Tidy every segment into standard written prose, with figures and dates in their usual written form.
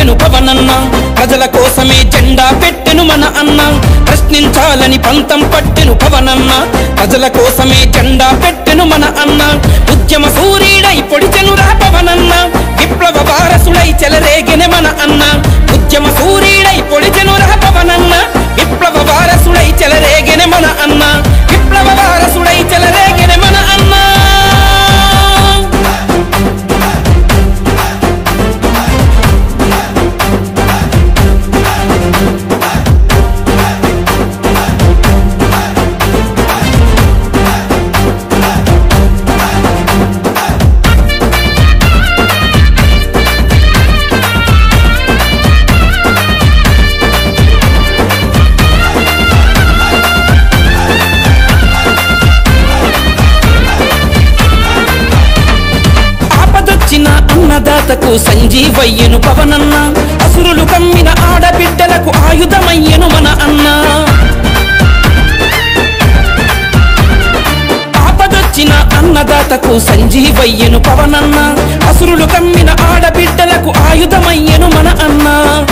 పెట్టెను పవనన్న ప్రజల కోసమే జెండా పెట్టెను మన అన్న ప్రశ్నించాలని పంతం పట్టెను పవనన్న ప్రజల కోసమే జెండా పెట్టెను మన అన్న ఉద్యమ సూర్యుడై పొడిచెనురా పవనన్న విప్లవ వారసుడై చెలరేగెనె మన అన్న ఉద్యమ సూర్యుడై పొడిచెనురా పవనన్న విప్లవ వారసుడై చెలరేగెనె మన అన్న విప్లవ వారసుడై చెలరేగెనె మన అన్న అన్నదాతకు సంజీవయ్యను పవనన్న అసురులు కమ్మిన ఆడబిడ్డలకు ఆయుధమయ్యను మన అన్న ఆపదొచ్చిన అన్నదాతకు సంజీవయ్యను పవనన్న అసురులు కమ్మిన ఆడబిడ్డలకు ఆయుధమయ్యను మన అన్న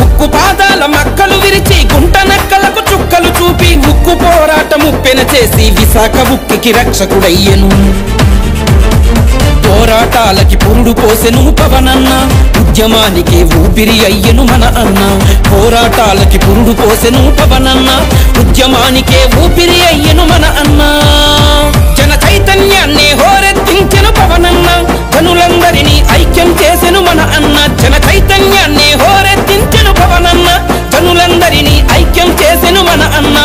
ఉక్కు పాదాల మక్కలు విరిచి గుంట నక్కలకు చుక్కలు చూపి ఉక్కు పోరాటము పెన చేసి విశాఖ ఉక్కికి రక్షకుడయ్యను పోరాటాలకి పురుడు పోసెను పవనన్న ఉద్యమానికి ఊపిరి అయ్యను మన అన్న పోరాటాలకి పురుడు పోసెను పవనన్న ఉద్యమానికే ఊపిరి అయ్యను మన అన్న జన చైతన్యాన్ని హోరెత్తించెను పవనన్న జనులందరినీ ఐక్యం చేసెను మన అన్న జన చైతన్యాన్ని హోరెత్తించెను పవనన్న జనులందరినీ ఐక్యం చేసెను మన అన్న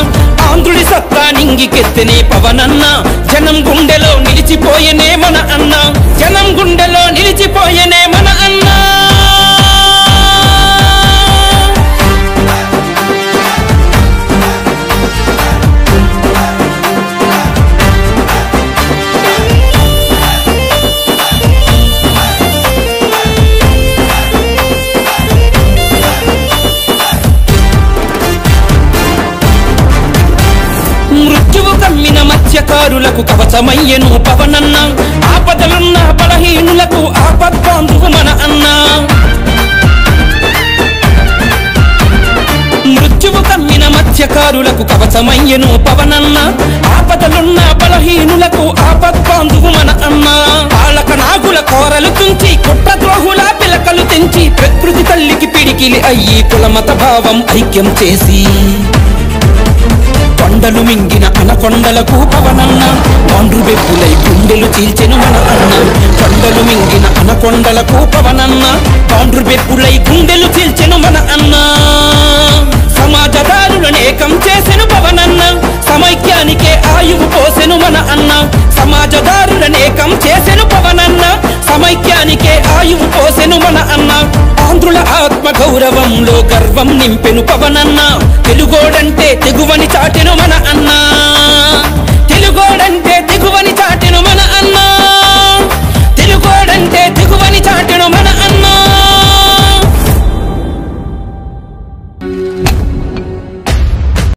ఆంధ్రుడి సత్తా నింగికెత్తెనే పవనన్న జనం గుండెలో నిలిచిపోయేనే మన అన్న జనం గుండెలో నిలిచిపోయేనే మన అన్న మృత్యువు కమ్మిన మత్స్యకారులకు కవచమయ్యను పవనన్న ఆపదలున్న బలహీనులకు ఆపద్బాంధువు మన అన్న మృత్యువు కమ్మిన మత్స్యకారులకు కవచమయ్యను పవనన్న ఆపదలున్న బలహీనులకు ఆపద్బాంధువు మన అన్న పాలక నాగుల కోరలు తుంచి కుట్రద్రోహుల పిలకలు తెంచి ప్రకృతి తల్లికి పిడికిలి అయ్యి కులమత భావం ఐక్యం చేసి కొండలు మింగిన అనకొండలకు పవనన్న పాండ్రు బెప్పులై గుండెలు చీల్చెను మన అన్న కొండలు మింగిన అనకొండలకు పవనన్న పాండ్రు బెప్పులై గుండెలు చీల్చెను మన అన్న సమాజదారులను ఏకం చేసెను పవనన్న సమైక్యానికే ఆయువు పోసెను మన అన్న సమాజదారులను ఏకం చేసెను పవనన్న సమైక్యానికే ఆయువు పోసెను మన అన్న ఆంధ్రుల ఆత్మ గౌరవంలో గర్వం నింపెను పవనన్న తెలుగోడంటే తెగువని చాటెను మన అన్న